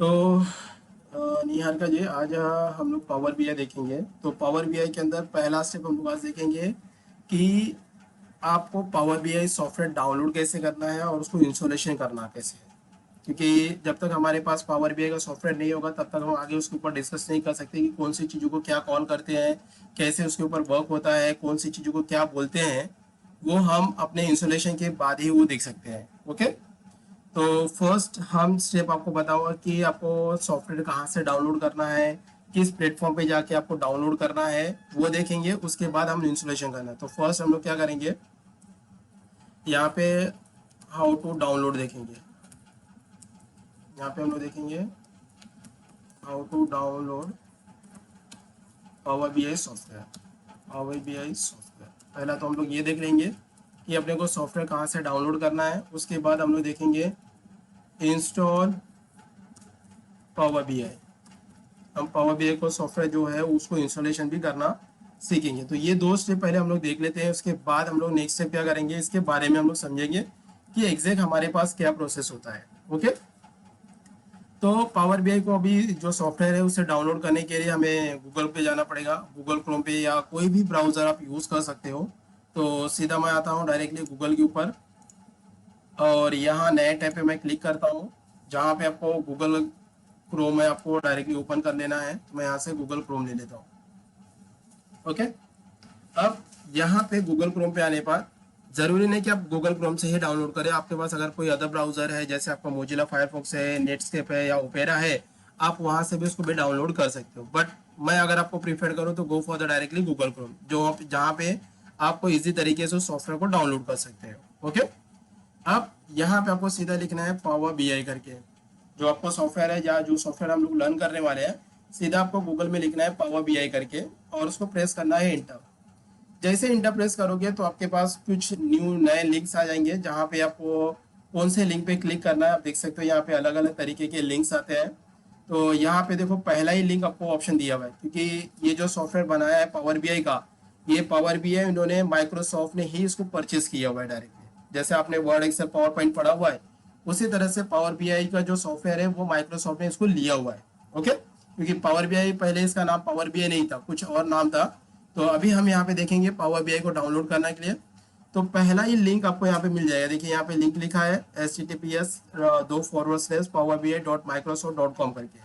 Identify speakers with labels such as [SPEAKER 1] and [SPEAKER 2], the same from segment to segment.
[SPEAKER 1] तो निहार का जी आज हम लोग पावर बीआई देखेंगे। तो पावर बीआई के अंदर पहला स्टेप हम लोग आज देखेंगे कि आपको पावर बीआई सॉफ्टवेयर डाउनलोड कैसे करना है और उसको इंस्टॉलेशन करना कैसे है। क्योंकि जब तक हमारे पास पावर बीआई का सॉफ्टवेयर नहीं होगा तब तक हम आगे उसके ऊपर डिस्कस नहीं कर सकते कि कौन सी चीज़ों को क्या कॉल करते हैं, कैसे उसके ऊपर वर्क होता है, कौन सी चीज़ों को क्या बोलते हैं। वो हम अपने इंस्टॉलेशन के बाद ही वो देख सकते हैं। ओके। तो फर्स्ट हम स्टेप आपको बताऊंगा कि आपको सॉफ्टवेयर कहाँ से डाउनलोड करना है, किस प्लेटफॉर्म पे जाके आपको डाउनलोड करना है, वो देखेंगे। उसके बाद हम इंस्टॉलेशन करना है। तो फर्स्ट हम लोग क्या करेंगे, यहाँ पे हाउ टू डाउनलोड देखेंगे। यहाँ पे हम लोग देखेंगे how to download power BI software. Power BI software पहला तो हम लोग ये देख लेंगे कि अपने को सॉफ्टवेयर कहाँ से डाउनलोड करना है। उसके बाद हम लोग देखेंगे इंस्टॉल पावर बीआई। हम पावर बीआई को सॉफ्टवेयर जो है उसको इंस्टॉलेशन भी करना सीखेंगे। तो ये दो स्टेप पहले हम लोग देख लेते हैं। उसके बाद हम लोग नेक्स्ट स्टेप क्या करेंगे, इसके बारे में हम लोग समझेंगे कि एग्जैक्ट हमारे पास क्या प्रोसेस होता है। ओके। तो पावर बीआई को अभी जो सॉफ्टवेयर है उसे डाउनलोड करने के लिए हमें गूगल पे जाना पड़ेगा। गूगल क्रोम पे या कोई भी ब्राउज़र आप यूज़ कर सकते हो। तो सीधा मैं आता हूँ डायरेक्टली गूगल के ऊपर और यहाँ नए टैब पे मैं क्लिक करता हूँ जहाँ पे आपको गूगल क्रोम है, आपको डायरेक्टली ओपन कर लेना है। तो मैं यहाँ से गूगल क्रोम ले लेता हूँ। ओके। अब यहाँ पे गूगल क्रोम पे आने पर जरूरी नहीं कि आप गूगल क्रोम से ही डाउनलोड करें। आपके पास अगर कोई अदर ब्राउजर है, जैसे आपका मोजिला फायरफॉक्स है, नेटस्केप है या ओपेरा है, आप वहाँ से भी उसको भी डाउनलोड कर सकते हो। बट मैं अगर आपको प्रीफर करूँ तो go for the directly Google Chrome, जो जहाँ पे आपको इजी तरीके से सॉफ्टवेयर को डाउनलोड कर सकते हो। ओके। अब यहाँ पे आपको सीधा लिखना है पावर बीआई करके, जो आपको सॉफ्टवेयर है या जो सॉफ्टवेयर हम लोग लर्न करने वाले हैं। सीधा आपको गूगल में लिखना है पावर बीआई करके और उसको प्रेस करना है इंटर। जैसे इंटर प्रेस करोगे तो आपके पास कुछ न्यू नए लिंक्स आ जाएंगे जहाँ पे आपको कौन से लिंक पे क्लिक करना है। आप देख सकते हो यहाँ पे अलग अलग तरीके के लिंक्स आते हैं। तो यहाँ पे देखो पहला ही लिंक आपको ऑप्शन दिया हुआ है, क्योंकि ये जो सॉफ्टवेयर बनाया है पावर बीआई का, ये पावर बीआई उन्होंने माइक्रोसॉफ्ट ने ही इसको परचेस किया हुआ है डायरेक्टली। जैसे आपने वर्ड, एक्सेल, पावर पॉइंट पढ़ा हुआ है, उसी तरह से पावर बीआई का जो सॉफ्टवेयर है वो माइक्रोसॉफ्ट ने इसको लिया हुआ है। ओके। क्योंकि पावर बीआई पहले इसका नाम पावर बीआई नहीं था, कुछ और नाम था। तो अभी हम यहाँ पे देखेंगे पावर बीआई को डाउनलोड करने के लिए। तो पहला ही लिंक आपको यहाँ पे मिल जाएगा। देखिए यहाँ पे लिंक लिखा है https://powerbi.microsoft.com करके।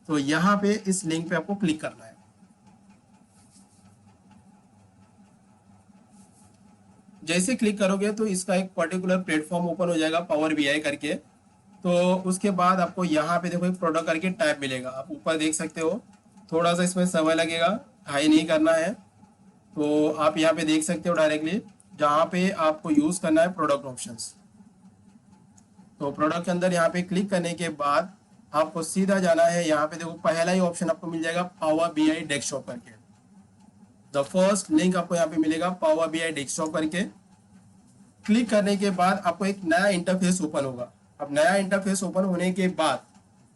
[SPEAKER 1] तो यहाँ पे इस लिंक पे आपको क्लिक करना है। जैसे क्लिक करोगे तो इसका एक पर्टिकुलर प्लेटफॉर्म ओपन हो जाएगा पावर बीआई करके। तो उसके बाद आपको यहाँ पे देखो एक प्रोडक्ट करके टैब मिलेगा, आप ऊपर देख सकते हो। थोड़ा सा इसमें समय लगेगा, हाई नहीं करना है। तो आप यहाँ पे देख सकते हो डायरेक्टली जहाँ पे आपको यूज करना है प्रोडक्ट ऑप्शंस। तो प्रोडक्ट के अंदर यहाँ पे क्लिक करने के बाद आपको सीधा जाना है। यहाँ पे देखो पहला ही ऑप्शन आपको मिल जाएगा पावर बीआई डेस्कटॉप करके। द फर्स्ट लिंक आपको यहाँ पे मिलेगा पावर बीआई डेस्कटॉप करके। क्लिक करने के बाद आपको एक नया इंटरफेस ओपन होगा। अब नया इंटरफेस ओपन होने के बाद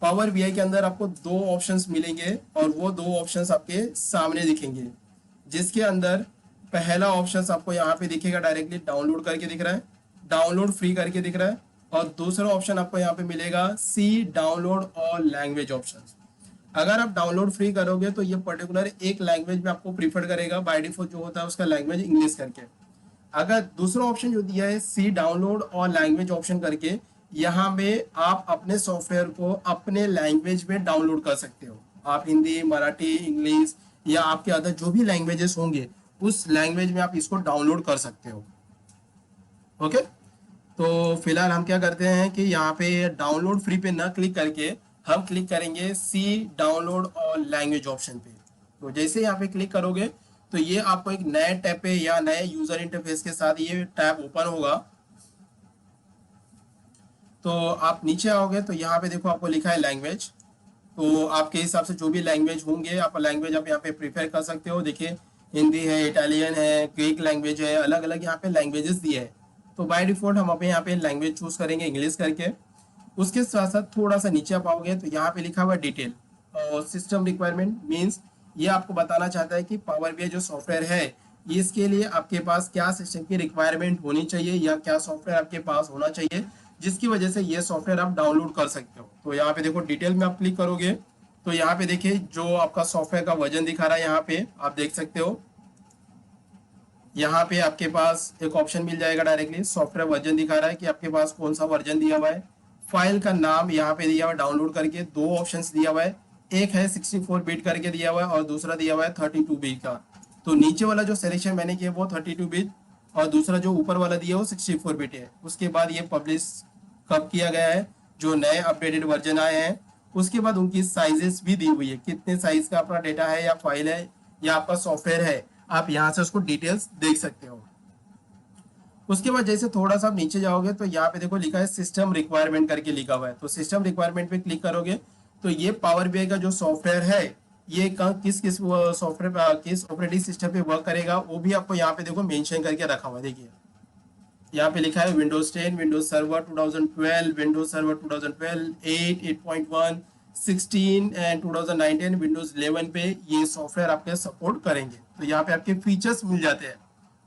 [SPEAKER 1] पावर बीआई के अंदर आपको दो ऑप्शंस मिलेंगे और वो दो ऑप्शंस आपके सामने दिखेंगे, जिसके अंदर पहला ऑप्शन आपको यहाँ पे दिखेगा डायरेक्टली डाउनलोड करके दिख रहा है, डाउनलोड फ्री करके दिख रहा है। और दूसरा ऑप्शन आपको यहाँ पे मिलेगा सी डाउनलोड ऑल लैंग्वेज ऑप्शन। अगर आप डाउनलोड फ्री करोगे तो ये पर्टिकुलर एक लैंग्वेज में आपको प्रीफर करेगा, बाय डिफॉल्ट जो होता है उसका लैंग्वेज इंग्लिश करके। अगर दूसरा ऑप्शन जो दिया है सी डाउनलोड और लैंग्वेज ऑप्शन करके, यहाँ पे आप अपने सॉफ्टवेयर को अपने लैंग्वेज में डाउनलोड कर सकते हो। आप हिंदी, मराठी, इंग्लिश या आपके अदर जो भी लैंग्वेजेस होंगे उस लैंग्वेज में आप इसको डाउनलोड कर सकते हो। ओके। तो फिलहाल हम क्या करते हैं कि यहाँ पे डाउनलोड फ्री पे ना क्लिक करके हम क्लिक करेंगे सी डाउनलोड और लैंग्वेज ऑप्शन पे। तो जैसे यहाँ पे क्लिक करोगे तो ये आपको एक नए टैब पे या नए यूजर इंटरफेस के साथ ये टैब ओपन होगा। तो आप नीचे आओगे तो यहाँ पे देखो आपको लिखा है लैंग्वेज। तो आपके हिसाब से जो भी लैंग्वेज होंगे आप लैंग्वेज आप यहाँ पे प्रिफेयर कर सकते हो। देखिए हिंदी है, इटालियन है, ग्रीक लैंग्वेज है, अलग अलग यहाँ पे लैंग्वेजेस दिए हैं। तो बाय डिफॉल्ट हम अपने यहाँ पे लैंग्वेज चूज करेंगे इंग्लिश करके। उसके साथ साथ थोड़ा सा नीचे आप आओगे तो यहाँ पे लिखा हुआ डिटेल और सिस्टम रिक्वायरमेंट मीन्स ये आपको बताना चाहता है कि पावर बीआई जो सॉफ्टवेयर है इसके लिए आपके पास क्या सिस्टम की रिक्वायरमेंट होनी चाहिए या क्या सॉफ्टवेयर आपके पास होना चाहिए जिसकी वजह से ये सॉफ्टवेयर आप डाउनलोड कर सकते हो। तो यहाँ पे देखो डिटेल में आप क्लिक करोगे तो यहाँ पे देखिए जो आपका सॉफ्टवेयर का वर्जन दिखा रहा है, यहाँ पे आप देख सकते हो। यहाँ पे आपके पास एक ऑप्शन मिल जाएगा, डायरेक्टली सॉफ्टवेयर वर्जन दिखा रहा है कि आपके पास कौन सा वर्जन दिया हुआ है। फाइल का नाम यहाँ पे दिया हुआ है डाउनलोड करके, दो ऑप्शंस दिया हुआ है, एक है 64 बिट करके दिया हुआ है और दूसरा दिया हुआ है 32 बिट का। तो नीचे वाला जो सिलेक्शन मैंने किया वो 32 बिट और दूसरा जो ऊपर वाला दिया वो 64 बिट है। उसके बाद ये पब्लिश कब किया गया है, जो नए अपडेटेड वर्जन आए हैं उसके बाद उनकी साइजेस भी दी हुई है, कितने साइज का अपना डेटा है या फाइल है या आपका सॉफ्टवेयर है, आप यहाँ से उसको डिटेल्स देख सकते हो। उसके बाद जैसे थोड़ा सा नीचे जाओगे तो यहाँ पे देखो लिखा है सिस्टम रिक्वायरमेंट करके लिखा हुआ है। तो सिस्टम रिक्वायरमेंट पे क्लिक करोगे तो ये पावर बीआई का जो सॉफ्टवेयर है ये किस किस सॉफ्टवेयर किस ऑपरेटिंग सिस्टम पे वर्क करेगा वो भी आपको यहाँ पे देखो मेंशन करके रखा हुआ है। देखिए यहाँ पे लिखा है Windows 10, Windows server 2012, Windows server 2012, 8, 8.1, 16 and 2019 Windows 11 पे ये सॉफ्टवेयर आपके सपोर्ट करेंगे। तो यहाँ पे आपके फीचर्स मिल जाते हैं।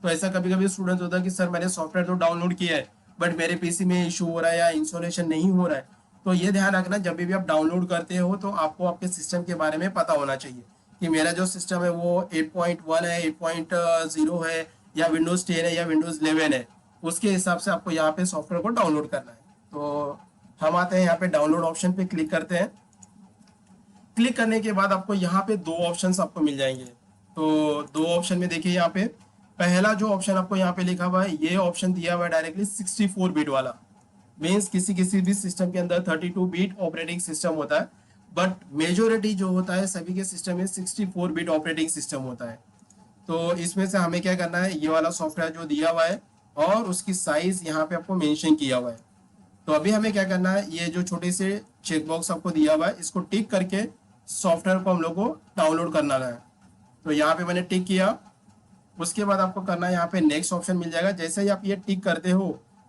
[SPEAKER 1] तो ऐसा कभी कभी स्टूडेंट होता है कि सर मैंने सॉफ्टवेयर तो डाउनलोड किया है बट मेरे पीसी में इशू हो रहा है या इंस्टॉलेशन नहीं हो रहा है। तो ये ध्यान रखना जब भी आप डाउनलोड करते हो तो आपको आपके सिस्टम के बारे में पता होना चाहिए कि मेरा जो सिस्टम है वो 8.1 है, 8.0 है या विंडोज 10 है या विंडोज 11 है, उसके हिसाब से आपको यहाँ पे सॉफ्टवेयर को डाउनलोड करना है। तो हम आते हैं यहाँ पे डाउनलोड ऑप्शन पे क्लिक करते हैं। क्लिक करने के बाद आपको यहाँ पे दो ऑप्शंस आपको मिल जाएंगे। तो दो ऑप्शन में देखिए यहाँ पे पहला जो ऑप्शन आपको यहाँ पे लिखा हुआ है ये ऑप्शन दिया हुआ है डायरेक्टली 64 बिट वाला। मीन्स किसी किसी भी सिस्टम के अंदर 32 बिट ऑपरेटिंग सिस्टम होता है बट मेजोरिटी जो होता है सभी के सिस्टम में 64 बिट ऑपरेटिंग सिस्टम होता है। तो इसमें से हमें क्या करना है, ये वाला सॉफ्टवेयर जो दिया हुआ है और उसकी साइज यहाँ पे आपको मेंशन किया हुआ है। तो अभी हमें क्या करना है, ये जो छोटे से चेकबॉक्स आपको दिया हुआ है इसको टिक करके सॉफ्टवेयर को हम लोग को डाउनलोड करना है। तो यहाँ पे मैंने टिक किया। उसके बाद आपको करना है यहाँ पे नेक्स्ट ऑप्शन मिल जाएगा। जैसे ही आप ये टिक करते हो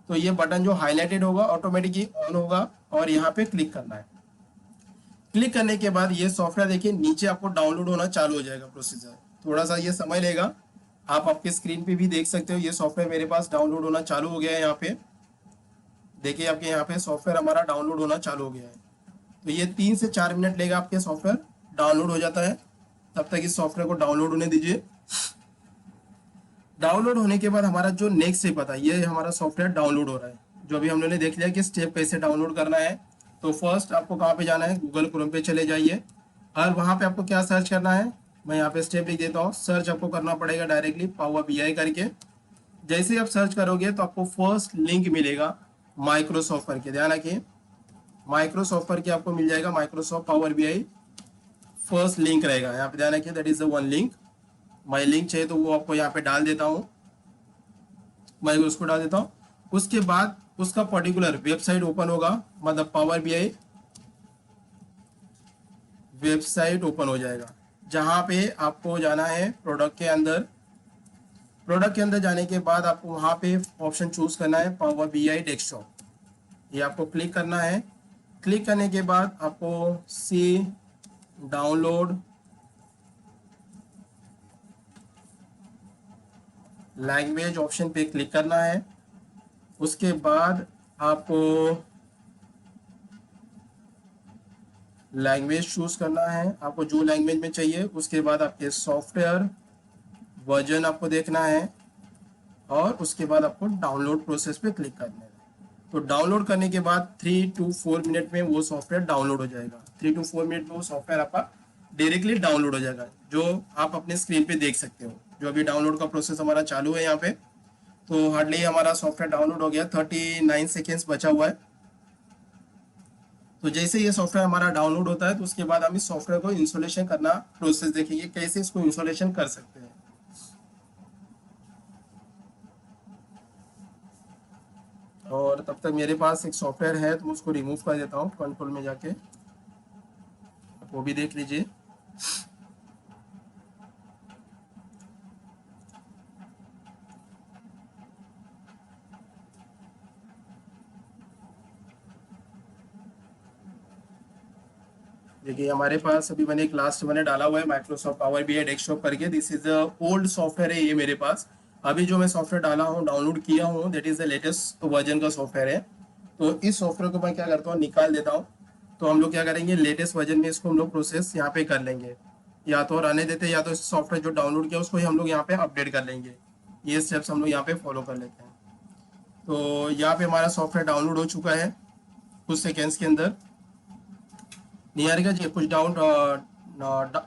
[SPEAKER 1] तो ये बटन जो हाईलाइटेड होगा ऑटोमेटिकली ऑन होगा और यहाँ पे क्लिक करना है। क्लिक करने के बाद ये सॉफ्टवेयर देखिए नीचे आपको डाउनलोड होना चालू हो जाएगा। प्रोसीजर थोड़ा सा ये समय लेगा, आप आपके स्क्रीन पे भी देख सकते हो। ये सॉफ्टवेयर मेरे पास डाउनलोड होना चालू हो गया है। यहाँ पे देखिए आपके यहाँ पे सॉफ्टवेयर हमारा डाउनलोड होना चालू हो गया है। तो ये 3 से 4 मिनट लेगा, आपके सॉफ्टवेयर डाउनलोड हो जाता है। तब तक इस सॉफ्टवेयर को डाउनलोड होने दीजिए। डाउनलोड होने के बाद हमारा जो नेक्स्ट स्टेप आता है, ये हमारा सॉफ्टवेयर डाउनलोड हो रहा है। जो अभी हमने देख लिया कि स्टेप कैसे डाउनलोड करना है। तो फर्स्ट आपको कहाँ पे जाना है, गूगल क्रोम पे चले जाइए और वहाँ पे आपको क्या सर्च करना है, मैं यहाँ पे स्टेप लिख देता हूँ। सर्च आपको करना पड़ेगा डायरेक्टली पावर बीआई करके। जैसे ही आप सर्च करोगे तो आपको फर्स्ट लिंक मिलेगा माइक्रोसॉफ्ट करके, ध्यान रखिए माइक्रोसॉफ्ट करके आपको मिल जाएगा Microsoft power BI. First link रहेगा यहाँ पे, ध्यान रखिए that is the one link. मैं लिंक चाहिए तो वो आपको यहाँ पे डाल देता हूँ, मैं उसको डाल देता हूँ। उसके बाद उसका पर्टिकुलर वेबसाइट ओपन होगा, मतलब पावर बीआई वेबसाइट ओपन हो जाएगा जहाँ पे आपको जाना है प्रोडक्ट के अंदर। प्रोडक्ट के अंदर जाने के बाद आपको वहाँ पे ऑप्शन चूज करना है पावर बीआई डेस्कटॉप, ये आपको क्लिक करना है। क्लिक करने के बाद आपको सी डाउनलोड लैंग्वेज ऑप्शन पे क्लिक करना है। उसके बाद आपको लैंग्वेज चूज करना है, आपको जो लैंग्वेज में चाहिए। उसके बाद आपके सॉफ्टवेयर वर्जन आपको देखना है और उसके बाद आपको डाउनलोड प्रोसेस पे क्लिक करना है। तो डाउनलोड करने के बाद 3 to 4 मिनट में वो सॉफ्टवेयर डाउनलोड हो जाएगा। 3 to 4 मिनट में वो सॉफ्टवेयर आपका डायरेक्टली डाउनलोड हो जाएगा, जो आप अपने स्क्रीन पे देख सकते हो। जो अभी डाउनलोड का प्रोसेस हमारा चालू है यहाँ पे। तो हार्डली हमारा सॉफ्टवेयर डाउनलोड हो गया, 39 सेकेंड्स बचा हुआ है। तो जैसे ये सॉफ्टवेयर हमारा डाउनलोड होता है तो उसके बाद हम इस सॉफ्टवेयर को इंस्टॉलेशन करना प्रोसेस देखेंगे, कैसे इसको इंस्टॉलेशन कर सकते हैं। और तब तक मेरे पास एक सॉफ्टवेयर है तो मैं उसको रिमूव कर देता हूँ कंट्रोल में जाके, वो भी देख लीजिए। देखिए हमारे पास अभी मैंने एक लास्ट मैंने डाला हुआ है माइक्रोसॉफ्ट पावर बीआई डेस्कटॉप करके। This is the old software है ये मेरे पास। अभी जो मैं सॉफ्टवेयर डाला हूँ डाउनलोड किया हूँ that is the latest version का सॉफ्टवेयर है। तो इस सॉफ्टवेयर को मैं क्या करता हूँ, निकाल देता हूँ। तो हम लोग क्या करेंगे, लेटेस्ट वर्जन में इसको हम लोग प्रोसेस यहाँ पे कर लेंगे, या तो रहने देते हैं, या तो इस सॉफ्टवेयर जो डाउनलोड किया उसको ही हम लोग यहाँ पे अपडेट कर लेंगे। ये स्टेप्स हम लोग यहाँ पे फॉलो कर लेते हैं। तो यहाँ पे हमारा सॉफ्टवेयर डाउनलोड हो चुका है कुछ सेकेंड्स के अंदर। निहारिका जी, कुछ डाउन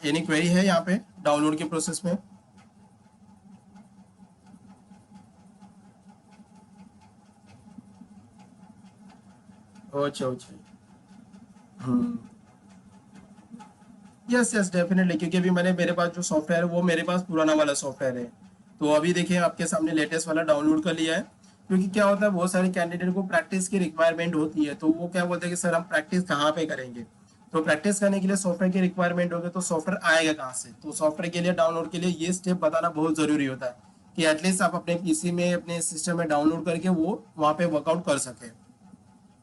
[SPEAKER 1] एनी क्वेरी है यहाँ पे डाउनलोड के प्रोसेस में? अच्छा अच्छा। हम्म। यस यस डेफिनेटली, क्योंकि अभी मैंने, मेरे पास जो सॉफ्टवेयर है वो मेरे पास पुराना वाला सॉफ्टवेयर है। तो अभी देखिए आपके सामने लेटेस्ट वाला डाउनलोड कर लिया है। क्योंकि क्या होता है, बहुत सारे कैंडिडेट को प्रैक्टिस की रिक्वायरमेंट होती है, तो वो क्या बोलते हैं कि सर हम प्रैक्टिस कहाँ पे करेंगे। तो प्रैक्टिस करने के लिए सॉफ्टवेयर की रिक्वायरमेंट होगी, तो सॉफ्टवेयर आएगा कहाँ से? तो सॉफ्टवेयर के लिए, डाउनलोड के लिए ये स्टेप बताना बहुत ज़रूरी होता है कि एटलीस्ट आप अपने पीसी में, अपने सिस्टम में डाउनलोड करके वो वहाँ पे वर्कआउट कर सके।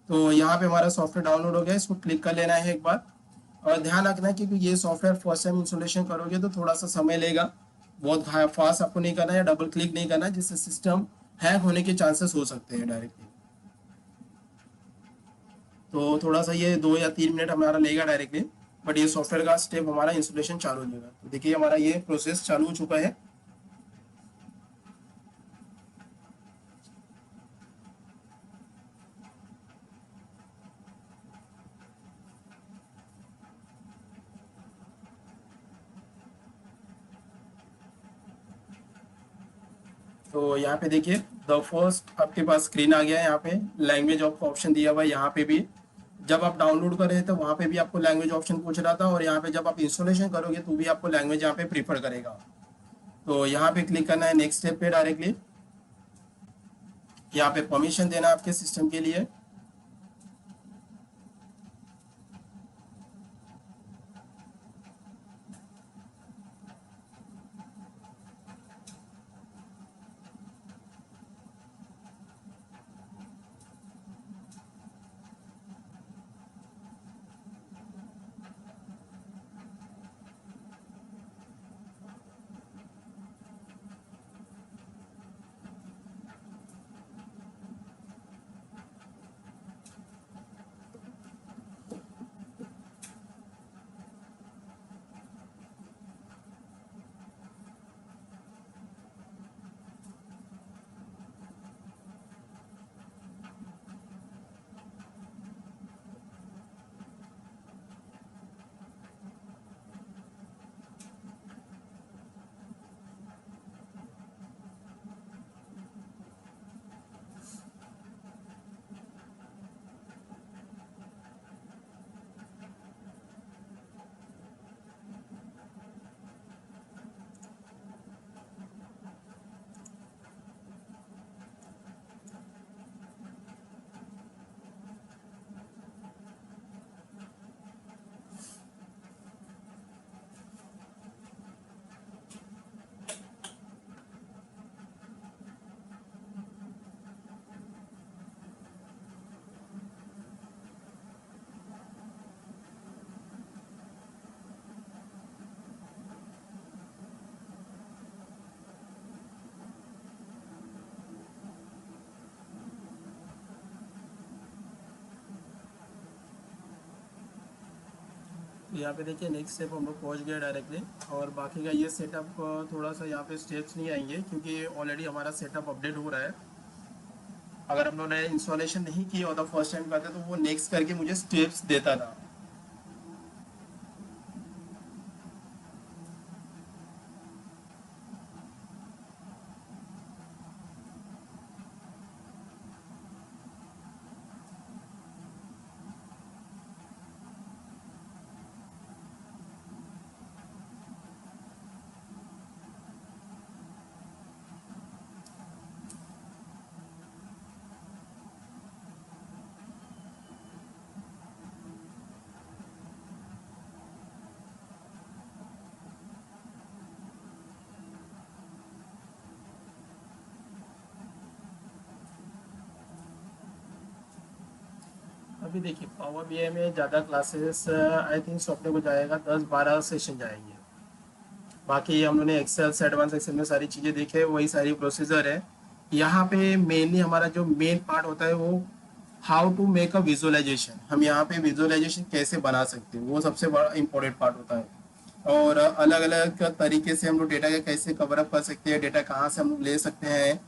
[SPEAKER 1] तो यहाँ पे हमारा सॉफ्टवेयर डाउनलोड हो गया, इसको क्लिक कर लेना है एक बार। और ध्यान रखना है, क्योंकि ये सॉफ्टवेयर फर्स्ट टाइम इंस्टॉलेशन करोगे तो थोड़ा सा समय लेगा। बहुत फास्ट आपको नहीं करना है, डबल क्लिक नहीं करना है, जिससे सिस्टम हैक होने के चांसेस हो सकते हैं डायरेक्टली। तो थोड़ा सा ये 2 या 3 मिनट हमारा लेगा डायरेक्टली। बट ये सॉफ्टवेयर का स्टेप हमारा इंस्टॉलेशन चालू हो जाएगा। तो देखिए हमारा ये प्रोसेस चालू हो चुका है। तो यहाँ पे देखिए, द फर्स्ट आपके पास स्क्रीन आ गया है। यहाँ पे लैंग्वेज ऑफ ऑप्शन दिया हुआ है। यहाँ पे भी जब आप डाउनलोड कर रहे थे वहाँ पे भी आपको लैंग्वेज ऑप्शन पूछ रहा था, और यहाँ पे जब आप इंस्टॉलेशन करोगे तो भी आपको लैंग्वेज यहाँ पे प्रीफर करेगा। तो यहाँ पे क्लिक करना है नेक्स्ट स्टेप पे डायरेक्टली। यहाँ पे परमिशन देना है आपके सिस्टम के लिए। तो यहाँ पे देखिए नेक्स्ट स्टेप हम लोग पहुँच गए डायरेक्टली। और बाकी का ये सेटअप, थोड़ा सा यहाँ पे स्टेप्स नहीं आएंगे क्योंकि ऑलरेडी हमारा सेटअप अपडेट हो रहा है। अगर हम लोगों ने इंस्टॉलेशन नहीं की और फर्स्ट टाइम करते तो वो नेक्स्ट करके मुझे स्टेप्स देता था। अभी देखिए पावर बीआई में ज़्यादा क्लासेस आई थिंक सॉफ्टवेयर को जाएगा, 10-12 सेशन जाएंगे। बाकी हम लोगों ने एक्सेल से, एडवांस एक्सेल में सारी चीज़ें देखी है, वही सारी प्रोसीजर है। यहाँ पे मेनली हमारा जो मेन पार्ट होता है वो how to make a visualisation, हम यहाँ पे विजुअलाइजेशन कैसे बना सकते हैं, वो सबसे बड़ा इंपॉर्टेंट पार्ट होता है। और अलग अलग तरीके से हम लोग डेटा का कैसे कवर अप कर सकते हैं, डेटा कहाँ से हम लोग ले सकते हैं,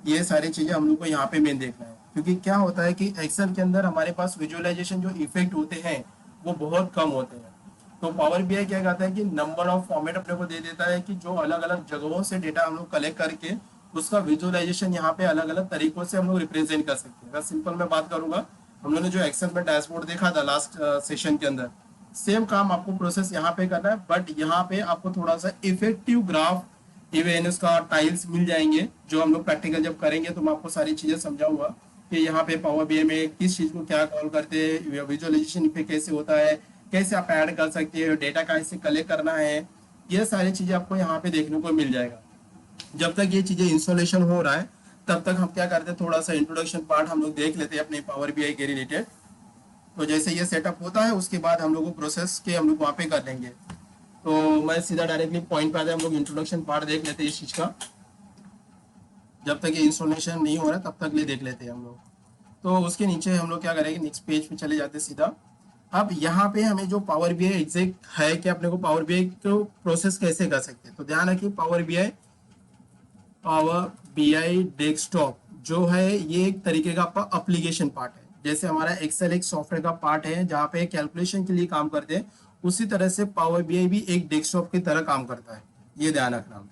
[SPEAKER 1] ये सारी चीज़ें हम लोग को यहाँ पे मेन देखना है। क्योंकि क्या होता है कि एक्सेल के अंदर हमारे पास विजुअलाइजेशन जो इफेक्ट होते हैं वो बहुत कम होते हैं। तो पावर बीआई क्या कहता है कि नंबर ऑफ फॉर्मेट अपने को दे देता है कि जो अलग अलग जगहों से डेटा हम लोग कलेक्ट करके उसका विजुअलाइजेशन यहाँ पे अलग अलग तरीकों से हम लोग रिप्रेजेंट कर सकते हैं। अगर सिंपल मैं बात करूंगा, हम लोगों ने जो एक्सेल में डैशबोर्ड देखा था लास्ट सेशन के अंदर, सेम काम आपको प्रोसेस यहाँ पे करना है, बट यहाँ पे आपको थोड़ा सा इफेक्टिव ग्राफ इवन उसका टाइल्स मिल जाएंगे। जो हम लोग प्रैक्टिकल जब करेंगे तो मैं आपको सारी चीजें समझाऊंगा कि यहाँ पे पावर बीआई में किस चीज को क्या कॉल करते हैं, विजुअलाइजेशन पे कैसे होता है, कैसे आप ऐड कर सकते हैं, डेटा कैसे कलेक्ट करना है, ये सारी चीजें आपको यहाँ पे देखने को मिल जाएगा। जब तक ये चीजें इंस्टॉलेशन हो रहा है तब तक हम क्या करते हैं, थोड़ा सा इंट्रोडक्शन पार्ट हम लोग देख लेते हैं अपने पावर बीआई के रिलेटेड। तो जैसे ये सेटअप होता है उसके बाद हम लोग को प्रोसेस के हम लोग वहाँ पे कर लेंगे। तो मैं सीधा डायरेक्टली पॉइंट पे आते हैं, हम लोग इंट्रोडक्शन पार्ट देख लेते हैं इस चीज का। जब तक ये इंस्टॉलेशन नहीं हो रहा तब तक ले देख लेते हैं हम लोग। तो उसके नीचे हम लोग क्या करेंगे, नेक्स्ट पेज पे चले जाते हैं सीधा। अब यहाँ पे हमें जो पावर बीआई एग्जैक्ट है कि अपने को पावर बीआई को प्रोसेस कैसे कर सकते हैं, तो ध्यान रखिए पावर बीआई डेस्कटॉप जो है ये एक तरीके का आपका एप्लीकेशन पार्ट है। जैसे हमारा एक्सेल एक सॉफ्टवेयर का पार्ट है जहाँ पे कैलकुलेशन के लिए काम करते हैं, उसी तरह से पावर बीआई भी एक डेस्कटॉप की तरह काम करता है, ये ध्यान रखना।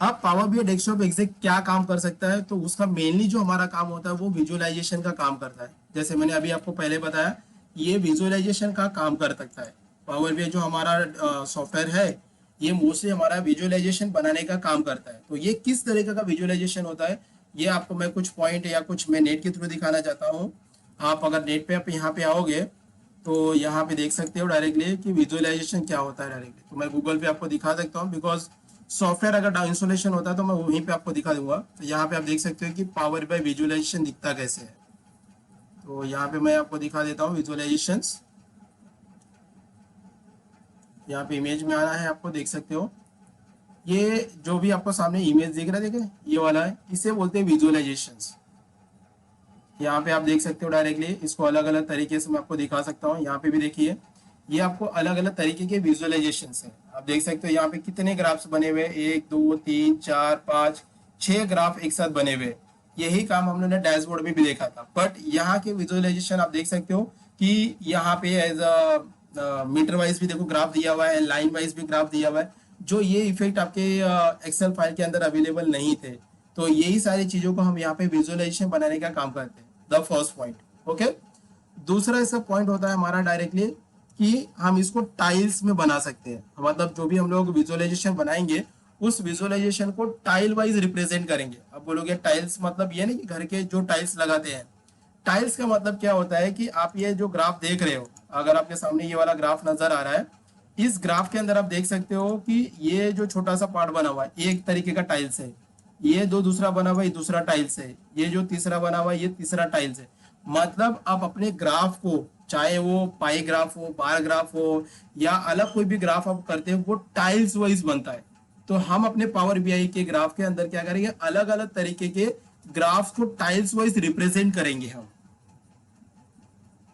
[SPEAKER 1] अब पावर बीआई डेस्कटॉप एग्जैक्ट क्या काम कर सकता है, तो उसका मेनली जो हमारा काम होता है वो विजुअलाइजेशन का काम करता है। जैसे मैंने अभी आपको पहले बताया, ये विजुअलाइजेशन का काम कर सकता है। पावर बीआई जो हमारा सॉफ्टवेयर है ये मोस्टली हमारा विजुअलाइजेशन बनाने का काम करता है। तो ये किस तरीके का विजुअलाइजेशन होता है, ये आपको मैं कुछ पॉइंट या कुछ मैं नेट के थ्रू दिखाना चाहता हूँ। आप अगर नेट पे आप यहाँ पे आओगे तो यहाँ पे देख सकते हो डायरेक्टली कि विजुअलाइजेशन क्या होता है डायरेक्टली। तो मैं गूगल पे आपको दिखा सकता हूँ, बिकॉज सॉफ्टवेयर अगर इंस्टॉलेशन होता है तो मैं वहीं पे आपको दिखा दूंगा। तो यहाँ पे आप देख सकते हो कि पावर बाय विजुअलाइजेशन दिखता कैसे है। तो यहाँ पे मैं आपको दिखा देता हूँ विजुअलाइजेशन। यहाँ पे इमेज में आना है, आपको देख सकते हो ये जो भी आपको सामने इमेज दिख रहा है, देखे ये वाला है, इसे बोलते हैं विजुअलाइजेशंस। यहाँ पे आप देख सकते हो डायरेक्टली इसको अलग अलग तरीके से मैं आपको दिखा सकता हूँ। यहाँ पे भी देखिए ये आपको अलग अलग तरीके के विजुअलाइजेशन है। आप देख सकते हो यहाँ पे कितने ग्राफ्स बने हुए, 1 2 3 4 5 6 ग्राफ एक साथ बने हुए। यही काम हम लोगों ने डैशबोर्ड में भी देखा था, बट यहाँ के विजुअलाइजेशन आप देख सकते हो कि यहाँ पे एज अ मीटर वाइज भी देखो ग्राफ दिया हुआ है, लाइन वाइज भी ग्राफ दिया हुआ है, जो ये इफेक्ट आपके एक्सेल फाइल के अंदर अवेलेबल नहीं थे। तो यही सारी चीजों को हम यहाँ पे विजुअलाइजेशन बनाने का काम करते हैं, द फर्स्ट पॉइंट। ओके, दूसरा इसका पॉइंट होता है हमारा डायरेक्टली कि हम इसको टाइल्स में बना सकते हैं। मतलब जो भी हम लोग विजुअलाइजेशन बनाएंगे उस विजुअलाइजेशन को टाइल वाइज रिप्रेजेंट करेंगे। अब बोलोगे टाइल्स मतलब ये नहीं कि घर के जो टाइल्स लगाते हैं, टाइल्स का मतलब क्या होता है कि आप ये जो ग्राफ देख रहे हो, अगर आपके सामने ये वाला ग्राफ नजर आ रहा है, इस ग्राफ के अंदर आप देख सकते हो कि ये जो छोटा सा पार्ट बना हुआ है एक तरीके का टाइल्स है, ये दो दूसरा बना हुआ है दूसरा टाइल्स है, ये जो तीसरा बना हुआ है ये तीसरा टाइल्स है। मतलब आप अपने ग्राफ को, चाहे वो पाई ग्राफ हो, बार ग्राफ हो, या अलग कोई भी ग्राफ आप करते हो, वो टाइल्स वाइज बनता है। तो हम अपने पावर बीआई के ग्राफ के अंदर क्या करेंगे, अलग अलग तरीके के ग्राफ को टाइल्स वाइज रिप्रेजेंट करेंगे हम।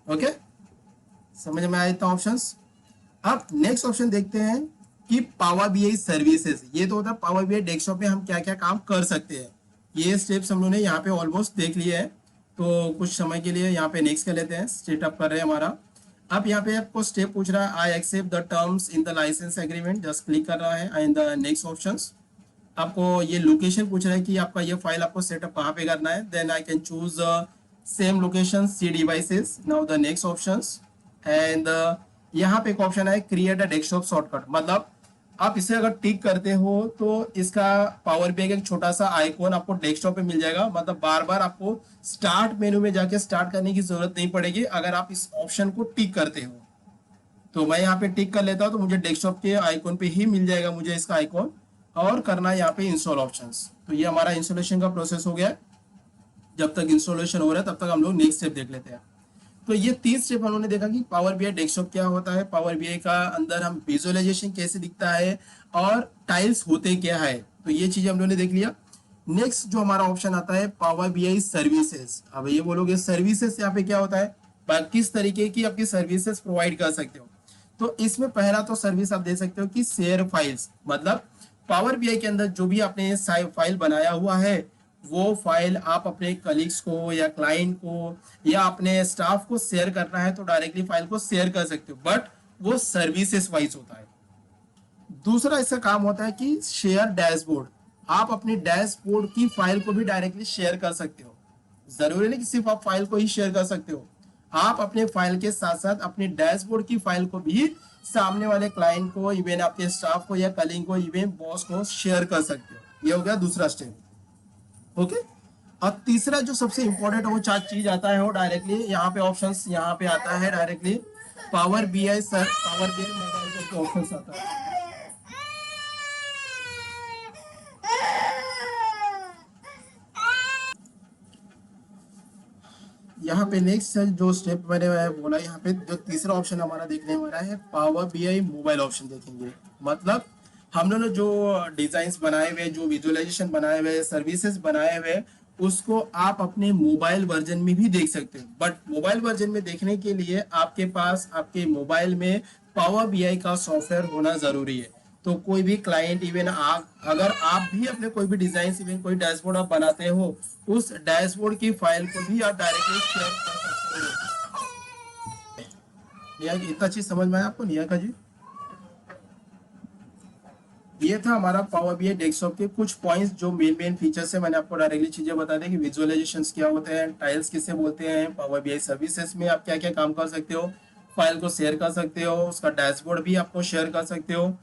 [SPEAKER 1] ओके, समझ में आया इतना ऑप्शंस। अब नेक्स्ट ऑप्शन देखते हैं कि पावर बीआई सर्विसेज। ये तो होता है पावर बीआई डेस्कटॉप पे हम क्या क्या काम कर सकते हैं। ये स्टेप्स हम लोगों ने यहाँ पे ऑलमोस्ट देख लिए हैं, तो कुछ समय के लिए यहाँ पे नेक्स्ट कर लेते हैं, सेटअप कर रहे हैं हमारा। अब यहाँ पे आपको स्टेप पूछ रहा है, I accept the terms in the licence agreement, just click कर रहा है एंड द नेक्स्ट ऑप्शन। आपको ये लोकेशन पूछ रहा है कि आपका ये फाइल आपको सेटअप कहाँ पे करना है, then I can choose same location see devices. Now the next option and यहाँ पे एक ऑप्शन है क्रिएट अ डेस्कटॉप शॉर्टकट। मतलब आप इसे अगर टिक करते हो तो इसका पावर बीआई का एक छोटा सा आइकॉन आपको डेस्कटॉप पे मिल जाएगा। मतलब बार बार आपको स्टार्ट मेनू में जाके स्टार्ट करने की जरूरत नहीं पड़ेगी अगर आप इस ऑप्शन को टिक करते हो। तो मैं यहाँ पे टिक कर लेता हूँ तो मुझे डेस्कटॉप के आइकॉन पे ही मिल जाएगा मुझे इसका आइकॉन, और करना है यहाँ पे इंस्टॉल ऑप्शंस। तो ये हमारा इंस्टॉलेशन का प्रोसेस हो गया। जब तक इंस्टॉलेशन हो रहा है तब तक हम लोग नेक्स्ट स्टेप देख लेते हैं। तो ये 3 स्टेप हम लोगों ने देखा कि पावर बीआई डेस्कटॉप क्या होता है, पावर बीआई का अंदर हम विजुअलाइजेशन कैसे दिखता है, और टाइल्स होते क्या है। तो ये चीजें हम लोगों ने देख लिया। नेक्स्ट जो हमारा ऑप्शन आता है पावर बीआई सर्विसेज। अब ये बोलोगे सर्विसेज यहाँ पे क्या होता है, किस तरीके की आपकी सर्विसेज प्रोवाइड कर सकते हो। तो इसमें पहला तो सर्विस आप दे सकते हो कि शेयर फाइल्स, मतलब पावर बीआई के अंदर जो भी आपने फाइल बनाया हुआ है वो फाइल आप अपने कलीग्स को या क्लाइंट को या अपने स्टाफ को शेयर करना है तो डायरेक्टली फाइल को शेयर कर सकते हो, बट वो सर्विसेज वाइज होता है। दूसरा इसका काम होता है कि शेयर डैशबोर्ड, आप अपनी डैशबोर्ड की फाइल को भी डायरेक्टली शेयर कर सकते हो। जरूरी नहीं कि सिर्फ आप फाइल को ही शेयर कर सकते हो, आप अपने फाइल के साथ साथ अपनी डैशबोर्ड की फाइल को भी सामने वाले क्लाइंट को, इवन आपके स्टाफ को या कलीग को, इवन बॉस को शेयर कर सकते हो। ये हो गया दूसरा स्टेप। ओके। और तीसरा जो सबसे इंपॉर्टेंट वो चार चीज आता है वो डायरेक्टली यहाँ पे ऑप्शंस यहाँ पे आता है directly power BI sir, power BI mobile का ऑप्शंस आता है। यहाँ पे नेक्स्ट जो स्टेप मैंने बोला, यहाँ पे जो तीसरा ऑप्शन हमारा देखने वाला है पावर बीआई मोबाइल ऑप्शन देखेंगे। मतलब हम लोगों ने जो डिजाइन बनाए हुए, जो विजुअलाइजेशन बनाए हुए, सर्विसेज बनाए हुए, उसको आप अपने मोबाइल वर्जन में भी देख सकते हो। बट मोबाइल वर्जन में देखने के लिए आपके पास आपके मोबाइल में पावर बीआई का सॉफ्टवेयर होना जरूरी है। तो कोई भी क्लाइंट, इवन आप, अगर आप भी अपने कोई भी डिजाइन, इवन कोई डैशबोर्ड आप बनाते हो, उस डैशबोर्ड की फाइल को भी आप डायरेक्टली शेयर कर सकते हो। नेहा जी, इतना चीज समझ में आया आपको नेहा का जी? ये था हमारा पावर बीआई डेस्कटॉप के कुछ पॉइंट्स, जो मेन मेन फीचर्स है। मैंने आपको डायरेक्टली चीजें बता दी कि विजुअलाइजेशंस क्या होते हैं, टाइल्स किसे बोलते हैं, पावर बीआई सर्विसेज में आप क्या क्या काम कर सकते हो, फाइल को शेयर कर सकते हो, उसका डैशबोर्ड भी आपको शेयर कर सकते हो।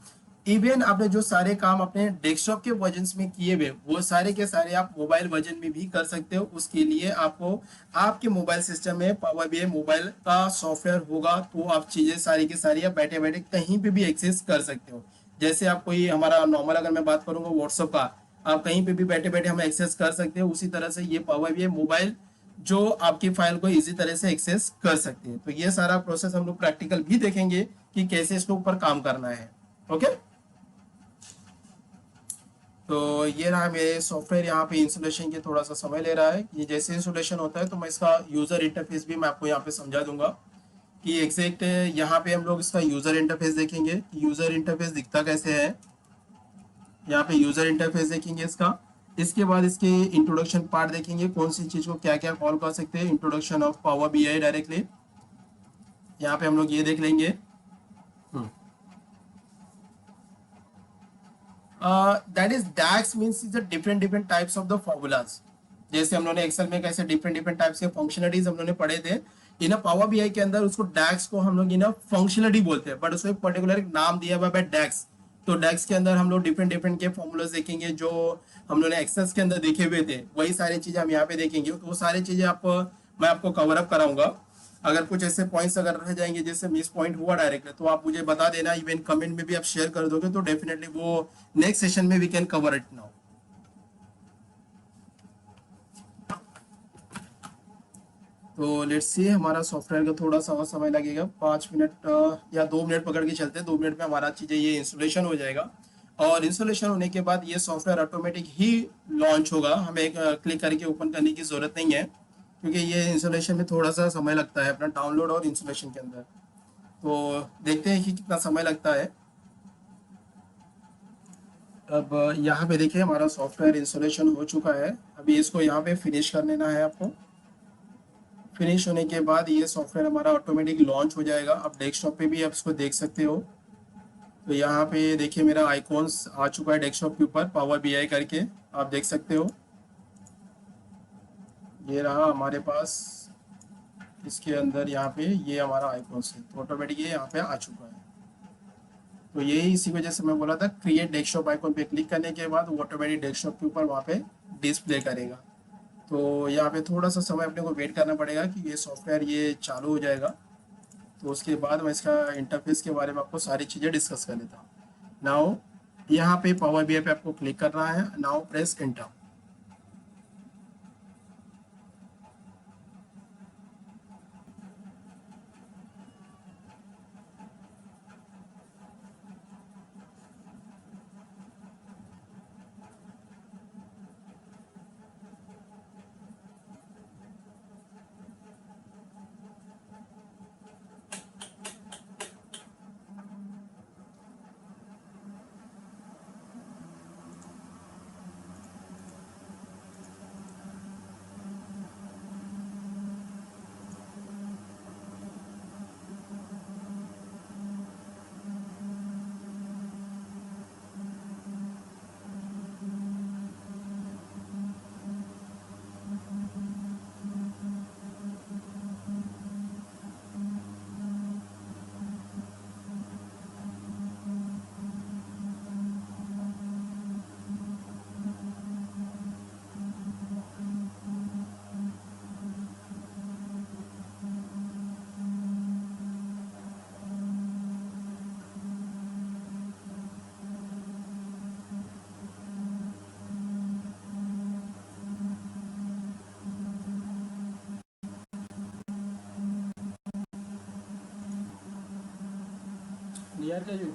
[SPEAKER 1] इवन आपने जो सारे काम अपने डेस्कटॉप के वर्जन में किए हुए वो सारे के सारे आप मोबाइल वर्जन में भी कर सकते हो। उसके लिए आपको आपके मोबाइल सिस्टम में पावर बीआई मोबाइल का सॉफ्टवेयर होगा, तो आप चीजें सारी की सारी आप बैठे बैठे कहीं पे भी एक्सेस कर सकते हो। जैसे आप कोई हमारा नॉर्मल, अगर मैं बात करूंगा व्हाट्सएप का, आप कहीं पे भी बैठे बैठे हम एक्सेस कर सकते हो। उसी तरह से ये पावर बीआई मोबाइल जो आपकी फाइल को इजी तरह से एक्सेस कर सकते हैं। तो ये सारा प्रोसेस हम लोग प्रैक्टिकल भी देखेंगे कि कैसे इसके ऊपर काम करना है। ओके। तो ये रहा मेरे सॉफ्टवेयर, यहाँ पे इंस्टॉलेशन के थोड़ा सा समय ले रहा है। ये जैसे इंस्टॉलेशन होता है तो मैं इसका यूजर इंटरफेस भी मैं आपको यहाँ पे समझा दूंगा कि एग्जैक्ट यहाँ पे हम लोग इसका यूजर इंटरफेस देखेंगे। यूजर इंटरफेस दिखता कैसे है, यहाँ पे यूजर इंटरफेस देखेंगे इसका। इसके बाद इसके इंट्रोडक्शन पार्ट देखेंगे, कौन सी चीज को क्या क्या कॉल कर सकते हैं, introduction of power BI directly यहाँ पे हम लोग ये देख लेंगे। That is DAX means is the different different types of the formulas. जैसे हम लोगों ने एक्सेल में कैसे डिफरेंट डिफरेंट टाइप्स के फंक्शनलिटीज हम लोगों ने पढ़े थे, इन पावर बीआई के अंदर उसको डैक्स को हम लोग इन फंक्शनलिटी बोलते हैं, बट उसको एक पर्टिकुलर एक नाम दिया हुआ है डैक्स। तो डैक्स के अंदर हम लोग डिफरेंट डिफरेंट के फॉर्मूलाज देखेंगे जो हम लोगों ने एक्सेस के अंदर देखे हुए थे, वही सारी चीजें हम यहाँ पे देखेंगे। तो वो सारी चीजें आप मैं आपको कवर अप कराऊंगा। अगर कुछ ऐसे पॉइंट्स अगर रह जाएंगे जैसे मिस पॉइंट हुआ डायरेक्टली, तो आप मुझे बता देना, इवन कमेंट में भी आप शेयर कर दोगे तो डेफिनेटली वो नेक्स्ट सेशन में we can cover it now. तो लेट्स सी, हमारा सॉफ्टवेयर का थोड़ा सा और समय लगेगा, 5 मिनट या 2 मिनट पकड़ के चलते हैं। 2 मिनट में हमारा चीज़ें ये इंस्टॉलेशन हो जाएगा। और इंस्टॉलेशन होने के बाद ये सॉफ्टवेयर ऑटोमेटिक ही लॉन्च होगा, हमें क्लिक करके ओपन करने की ज़रूरत नहीं है, क्योंकि ये इंस्टॉलेशन में थोड़ा सा समय लगता है अपना डाउनलोड और इंस्टॉलेशन के अंदर। तो देखते हैं कि कितना समय लगता है। अब यहाँ पे देखिए हमारा सॉफ्टवेयर इंस्टॉलेशन हो चुका है। अभी इसको यहाँ पे फिनिश कर लेना है आपको। फिनिश होने के बाद ये सॉफ्टवेयर हमारा ऑटोमेटिक लॉन्च हो जाएगा। आप डेस्कटॉप पे भी आप इसको देख सकते हो। तो यहाँ पे देखिए मेरा आइकॉन्स आ चुका है डेस्कटॉप के ऊपर, पावर बीआई करके आप देख सकते हो। ये रहा हमारे पास, इसके अंदर यहाँ पे ये हमारा आइकॉन्स है, तो ऑटोमेटिक ये यहाँ पे आ चुका है। तो यही इसी वजह से मैं बोला था क्रिएट डेस्कटॉप आइकॉन पे क्लिक करने के बाद वो ऑटोमेटिक डेस्कटॉप के ऊपर वहाँ पे डिस्प्ले करेगा। तो यहाँ पे थोड़ा सा समय अपने को वेट करना पड़ेगा कि ये सॉफ्टवेयर ये चालू हो जाएगा। तो उसके बाद मैं इसका इंटरफेस के बारे में आपको सारी चीज़ें डिस्कस कर लेता हूँ। नाउ यहाँ पे पावर बीआई पे आपको क्लिक करना है। Now press enter. नियर का यू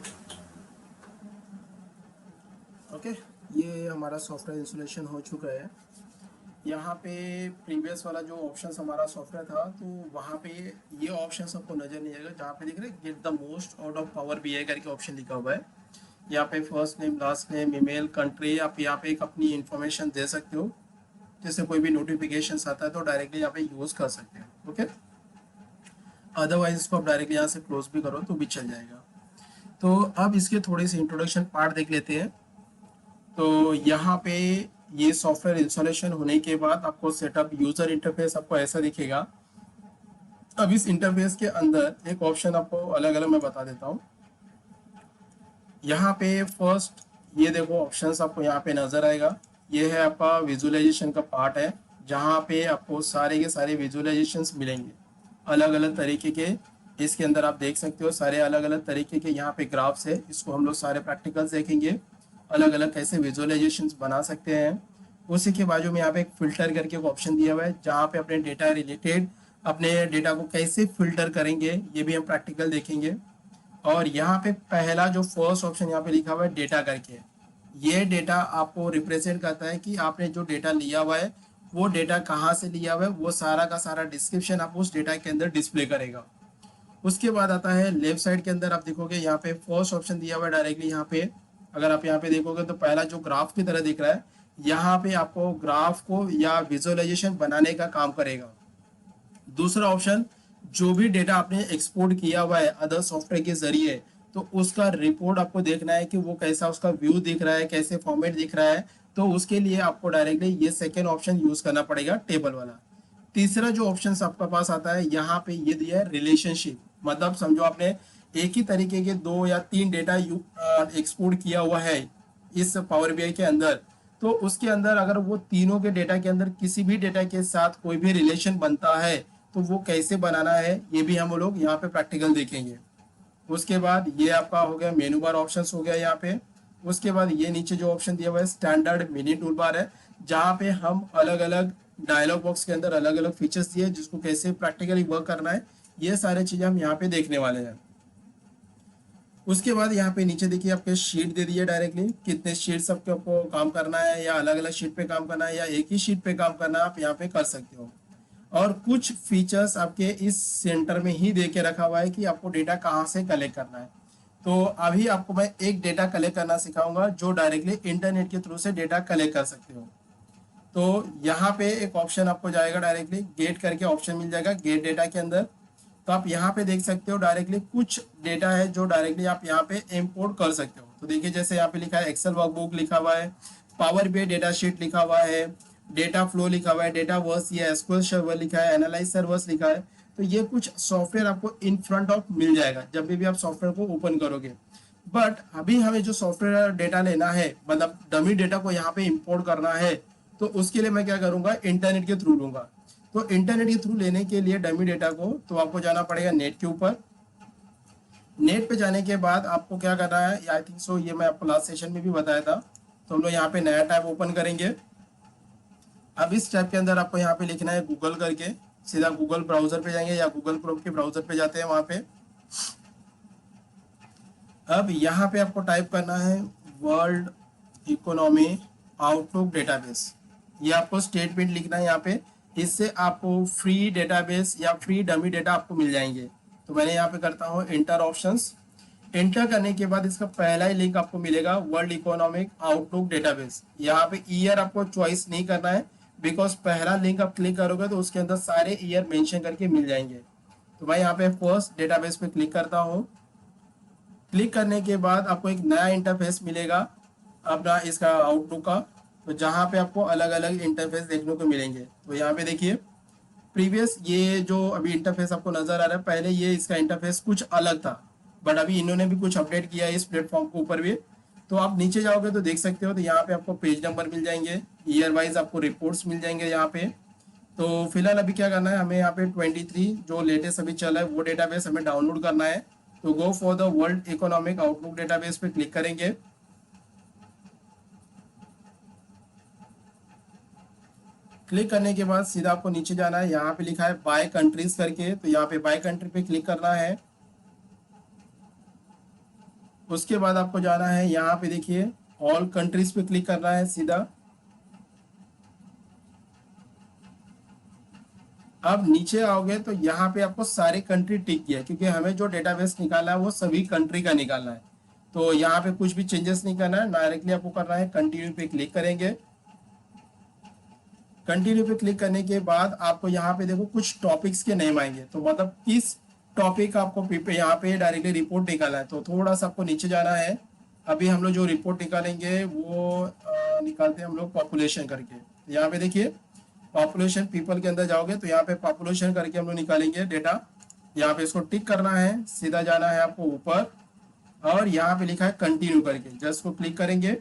[SPEAKER 1] ओके। ये हमारा सॉफ्टवेयर इंस्टॉलेशन हो चुका है। यहाँ पे प्रीवियस वाला जो ऑप्शन हमारा सॉफ्टवेयर था, तो वहाँ पे ये ऑप्शन आपको नजर नहीं आएगा, जहाँ पे दिख रहे get the most out of power BI करके ऑप्शन लिखा हुआ है। यहाँ पे first name, last name, email, country, आप यहाँ पे एक अपनी इंफॉर्मेशन दे सकते हो। जैसे कोई भी नोटिफिकेशन आता है तो डायरेक्टली यहाँ पे यूज कर सकते हो। ओके, अदरवाइज इसको आप डायरेक्टली यहाँ से क्लोज भी करो तो भी चल जाएगा। तो अब इसके थोड़े से इंट्रोडक्शन पार्ट देख लेते हैं। तो यहाँ पे ये सॉफ्टवेयर इंस्टॉलेशन होने के बाद आपको सेटअप यूजर इंटरफेस आपको ऐसा दिखेगा। अब इस इंटरफेस के अंदर एक ऑप्शन आपको अलग अलग मैं बता देता हूँ। यहाँ पे फर्स्ट ये देखो ऑप्शंस आपको यहाँ पे नजर आएगा। ये है आपका विजुअलाइजेशन का पार्ट है, जहाँ पे आपको सारे के सारे विजुअलाइजेशंस मिलेंगे अलग अलग तरीके के। इसके अंदर आप देख सकते हो सारे अलग अलग तरीके के यहाँ पे ग्राफ्स है। इसको हम लोग सारे प्रैक्टिकल्स देखेंगे, अलग अलग कैसे विजुअलाइजेशंस बना सकते हैं। उसी के बाजू में यहाँ पे एक फिल्टर करके एक ऑप्शन दिया हुआ है, जहाँ पे अपने डेटा रिलेटेड अपने डेटा को कैसे फिल्टर करेंगे ये भी हम प्रैक्टिकल देखेंगे। और यहाँ पे पहला जो फर्स्ट ऑप्शन यहाँ पे लिखा हुआ है डेटा करके, ये डेटा आपको रिप्रेजेंट करता है कि आपने जो डेटा लिया हुआ है वो डेटा कहाँ से लिया हुआ है, वो सारा का सारा डिस्क्रिप्शन आप उस डेटा के अंदर डिस्प्ले करेगा। उसके बाद आता है लेफ्ट साइड के अंदर, आप देखोगे यहाँ पे फर्स्ट ऑप्शन दिया हुआ है डायरेक्टली यहाँ पे। अगर आप यहाँ पे देखोगे तो पहला जो ग्राफ की तरह दिख रहा है, यहाँ पे आपको ग्राफ को या विजुअलाइजेशन बनाने का काम करेगा। दूसरा ऑप्शन, जो भी डेटा आपने एक्सपोर्ट किया हुआ है अदर सॉफ्टवेयर के जरिए, तो उसका रिपोर्ट आपको देखना है कि वो कैसा उसका व्यू दिख रहा है, कैसे फॉर्मेट दिख रहा है। तो उसके लिए आपको डायरेक्टली ये सेकेंड ऑप्शन यूज करना पड़ेगा, टेबल वाला। तीसरा जो ऑप्शन आपका पास आता है यहाँ पे ये दिया है रिलेशनशिप। मतलब समझो आपने एक ही तरीके के 2 या 3 डेटा एक्सपोर्ट किया हुआ है इस पावर बीआई के अंदर, तो उसके अंदर अगर वो तीनों के डेटा के अंदर किसी भी डेटा के साथ कोई भी रिलेशन बनता है तो वो कैसे बनाना है ये भी हम लोग यहाँ पे प्रैक्टिकल देखेंगे। उसके बाद ये आपका हो गया मेनू बार ऑप्शंस हो गया यहाँ पे। उसके बाद ये नीचे जो ऑप्शन दिया हुआ है स्टैंडर्ड मिनी टूल बार है, जहाँ पे हम अलग अलग डायलॉग बॉक्स के अंदर अलग अलग फीचर्स दिए जिसको कैसे प्रैक्टिकली वर्क करना है, ये सारे चीजें हम यहाँ पे देखने वाले हैं। उसके बाद यहाँ पे नीचे देखिए आपके शीट दे दिए डायरेक्टली, कितने शीट आपको काम करना है, या अलग अलग शीट पे काम करना है, या एक ही शीट पे काम करना है, आप यहाँ पे कर सकते हो। और कुछ फीचर्स आपके इस सेंटर में ही दे के रखा हुआ है कि आपको डेटा कहाँ से कलेक्ट करना है। तो अभी आपको मैं एक डेटा कलेक्ट करना सिखाऊंगा जो डायरेक्टली इंटरनेट के थ्रू से डेटा कलेक्ट कर सकते हो। तो यहाँ पे एक ऑप्शन आपको जाएगा डायरेक्टली गेट करके ऑप्शन मिल जाएगा गेट डेटा के अंदर। तो आप यहाँ पे देख सकते हो डायरेक्टली कुछ डेटा है जो डायरेक्टली आप यहाँ पे इंपोर्ट कर सकते हो। तो देखिए जैसे यहाँ पे लिखा है एक्सेल वर्कबुक लिखा हुआ है, पावर बीआई डेटा शीट लिखा हुआ है, डेटा फ्लो लिखा हुआ है, डेटा वर्स या एसक्यूएल सर्वर लिखा है, एनालाइज सर्वर्स लिखा है। तो ये कुछ सॉफ्टवेयर आपको इन फ्रंट ऑफ मिल जाएगा जब भी आप सॉफ्टवेयर को ओपन करोगे। बट अभी हमें जो सॉफ्टवेयर डेटा लेना है, मतलब डमी डेटा को यहाँ पे इंपोर्ट करना है, तो उसके लिए मैं क्या करूंगा, इंटरनेट के थ्रू लूंगा। तो इंटरनेट के थ्रू लेने के लिए डमी डेटा को तो आपको जाना पड़ेगा नेट के ऊपर। नेट पे जाने के बाद आपको क्या करना है, आई थिंक सो ये मैं आपको लास्ट सेशन में भी बताया था। तो हम लोग यहाँ पे नया टैब ओपन करेंगे। अब इस टैब के अंदर आपको यहाँ पे लिखना है गूगल करके, सीधा गूगल ब्राउजर पे जाएंगे या गूगल क्रोम के ब्राउजर पे जाते हैं वहां पे। अब यहाँ पे आपको टाइप करना है वर्ल्ड इकोनॉमी आउटलुक डेटाबेस। ये आपको स्टेटमेंट लिखना है यहाँ पे, इससे आपको फ्री डेटाबेस या फ्री डमी डेटा आपको मिल जाएंगे। तो मैंने यहाँ पे करता हूँ इंटर ऑप्शंस। इंटर करने के बाद इसका पहला ही लिंक आपको मिलेगा वर्ल्ड इकोनॉमिक आउटलुक डेटाबेस। यहाँ पे ईयर आपको चॉइस नहीं करना है, बिकॉज पहला लिंक आप क्लिक करोगे तो उसके अंदर सारे ईयर मेंशन करके मिल जाएंगे। तो मैं यहाँ पे फर्स्ट डेटाबेस पे क्लिक करता हूँ। क्लिक करने के बाद आपको एक नया इंटरफेस मिलेगा अपना इसका आउटलुक का, तो जहाँ पे आपको अलग अलग इंटरफेस देखने को मिलेंगे। तो यहाँ पे देखिए प्रीवियस ये जो अभी इंटरफेस आपको नजर आ रहा है, पहले ये इसका इंटरफेस कुछ अलग था, बट अभी इन्होंने भी कुछ अपडेट किया है इस प्लेटफॉर्म के ऊपर भी। तो आप नीचे जाओगे तो देख सकते हो, तो यहाँ पे आपको पेज नंबर मिल जाएंगे, ईयर वाइज आपको रिपोर्ट्स मिल जाएंगे यहाँ पे। तो फिलहाल अभी क्या करना है, हमें यहाँ पे 23 जो लेटेस्ट अभी चला है वो डेटाबेस हमें डाउनलोड करना है। तो go for the world economic outlook database पे क्लिक करेंगे। क्लिक करने के बाद सीधा आपको नीचे जाना है, यहाँ पे लिखा है बाय कंट्रीज करके, तो यहाँ पे बाय कंट्री पे क्लिक करना है। उसके बाद आपको जाना है यहाँ पे, देखिए ऑल कंट्रीज पे क्लिक करना है सीधा। अब नीचे आओगे तो यहाँ पे आपको सारे कंट्री टिक किया है, क्योंकि हमें जो डेटाबेस निकालना है वो सभी कंट्री का निकालना है। तो यहाँ पे कुछ भी चेंजेस नहीं करना है, डायरेक्टली आपको करना है कंटिन्यू पे क्लिक करेंगे। कंटिन्यू पे क्लिक करने के बाद आपको यहाँ पे देखो कुछ टॉपिक्स के नेम आएंगे, तो मतलब किस टॉपिक आपको यहाँ पे डायरेक्टली रिपोर्ट निकालना है। तो थोड़ा सा आपको नीचे जाना है। अभी हम लोग जो रिपोर्ट निकालेंगे वो निकालते हैं हम लोग पॉपुलेशन करके। यहाँ पे देखिए पॉपुलेशन पीपल के अंदर जाओगे तो यहाँ पे पॉपुलेशन करके हम लोग निकालेंगे डेटा। यहाँ पे इसको टिक करना है, सीधा जाना है आपको ऊपर और यहाँ पे लिखा है कंटिन्यू करके, जस्ट को क्लिक करेंगे।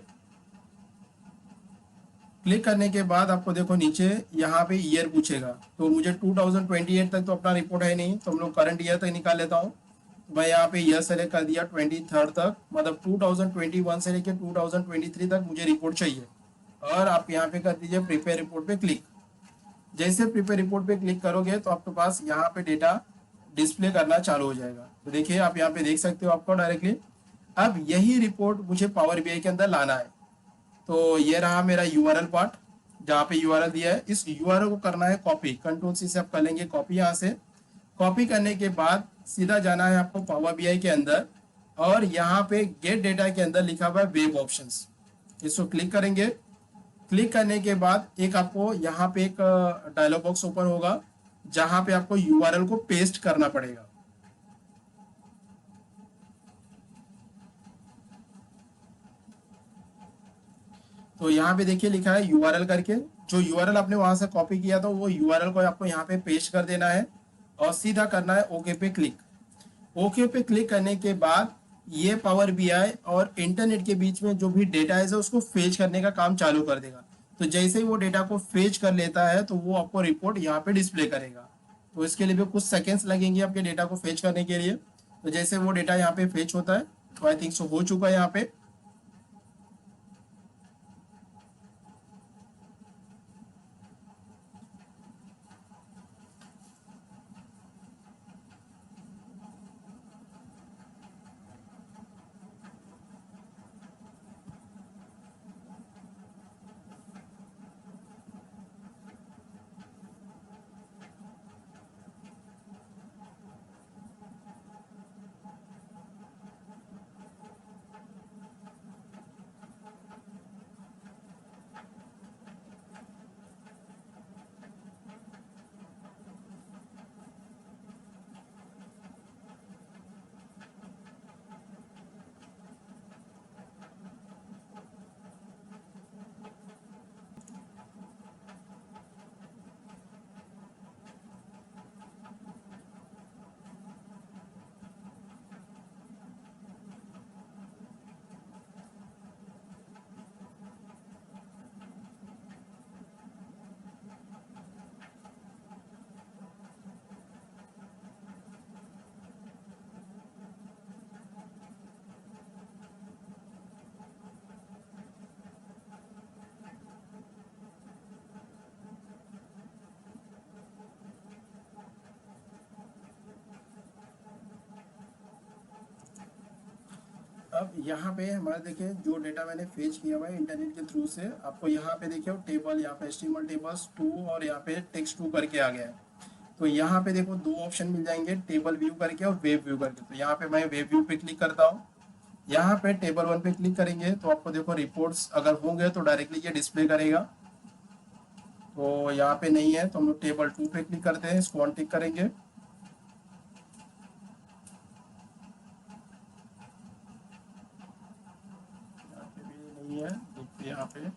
[SPEAKER 1] क्लिक करने के बाद आपको देखो नीचे यहाँ पे ईयर पूछेगा, तो मुझे 2028 तक तो अपना रिपोर्ट है नहीं, तो हम लोग करंट ईयर तक निकाल लेता हूँ। तो मैं यहाँ पे ईयर सेलेक्ट कर दिया 23 तक, मतलब 2021 से लेकर 2023 तक मुझे रिपोर्ट चाहिए। और आप यहाँ पे कर दीजिए प्रिपेयर रिपोर्ट पे क्लिक। जैसे प्रिपेयर रिपोर्ट पे क्लिक करोगे तो आपके पास यहाँ पे डेटा डिस्प्ले करना चालू हो जाएगा। तो देखिए आप यहाँ पे देख सकते हो आपको डायरेक्टली। अब यही रिपोर्ट मुझे पावर बीआई के अंदर लाना है। तो ये रहा मेरा यूआरएल पार्ट, जहाँ पे यूआरएल दिया है। इस यूआरएल को करना है कॉपी, कंट्रोल सी से आप कर लेंगे कॉपी। यहाँ से कॉपी करने के बाद सीधा जाना है आपको पावर बीआई के अंदर और यहाँ पे गेट डेटा के अंदर लिखा हुआ है वेब ऑप्शंस, इसको क्लिक करेंगे। क्लिक करने के बाद एक आपको यहाँ पे एक डायलॉग बॉक्स ओपन होगा, जहाँ पे आपको यूआरएल को पेस्ट करना पड़ेगा। तो यहाँ पे देखिए लिखा है यूआरएल करके, जो यूआरएल आपने वहां से कॉपी किया था वो यूआरएल को आपको यहाँ पे पेस्ट कर देना है और सीधा करना है ओके पे क्लिक। ओके पे क्लिक करने के बाद ये पावर बीआई और इंटरनेट के बीच में जो भी डेटा है उसको फेच करने का काम चालू कर देगा। तो जैसे ही वो डेटा को फेच कर लेता है तो वो आपको रिपोर्ट यहाँ पे डिस्प्ले करेगा। तो इसके लिए भी कुछ सेकेंड्स लगेंगे आपके डेटा को फेच करने के लिए। तो जैसे वो डेटा यहाँ पे फेच होता है, तो आई थिंक सो हो चुका है यहाँ पे। अब यहाँ पे हमारे देखिए जो डेटा मैंने फेच किया हुआ है इंटरनेट के थ्रू से, आपको यहाँ पे देखिए टेबल, यहाँ पे HTML टेबल्स 2 और यहाँ पे टेक्स्ट 2 करके आ गया है। तो यहाँ पे देखो दो ऑप्शन मिल जाएंगे, टेबल व्यू करके और वेब व्यू करके। तो यहाँ पे मैं वेब व्यू पे क्लिक करता हूँ। यहाँ पे टेबल 1 पे क्लिक करेंगे तो आपको देखो रिपोर्ट्स अगर होंगे तो डायरेक्टली ये डिस्प्ले करेगा। तो यहाँ पे नहीं है तो हम लोग टेबल 2 पे क्लिक करते हैं, इसको अनटिक करेंगे। यहाँ पे भी नहीं है, देखिए यहाँ पे।